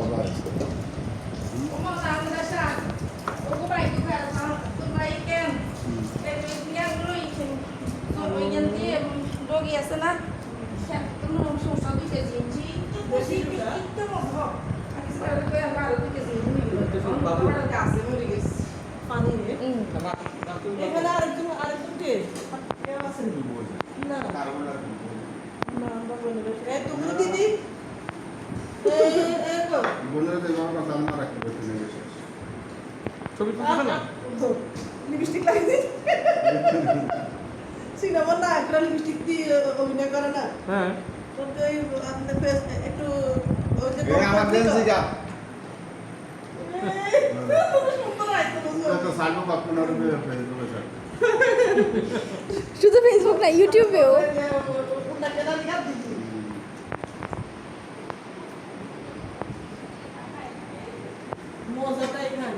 vai. Uma usada da chave. O pai do cara tá tudo aí quem. Ele yang dulu ikin. So yang dia dogi asana. Kamu susah tu kezinci. Itu mau. Aku sekarang kau yang baru tu kezinci. Kamu orang kasih murid. পানি রে এখানে আরেকজন কে কে আছে না না আমরা বলে বেশি এই তুমি দিদি এই গো বোনের তো আমার কথা আমার রাখতে পারছি না বেশি ছবি তুলছ না লিপস্টিক লাগিয়ে দিই সিনেমা না একটা লিপস্টিক দিয়ে অভিনয় করে না হ্যাঁ তো এই আপনাদের ফেস একটু ওই যে আমার দেন জিগা তো সাইড মে আপনি না রুবে ফেসবুকে স্যার শুধু ফেসবুক না ইউটিউবেও মজাটা এখানে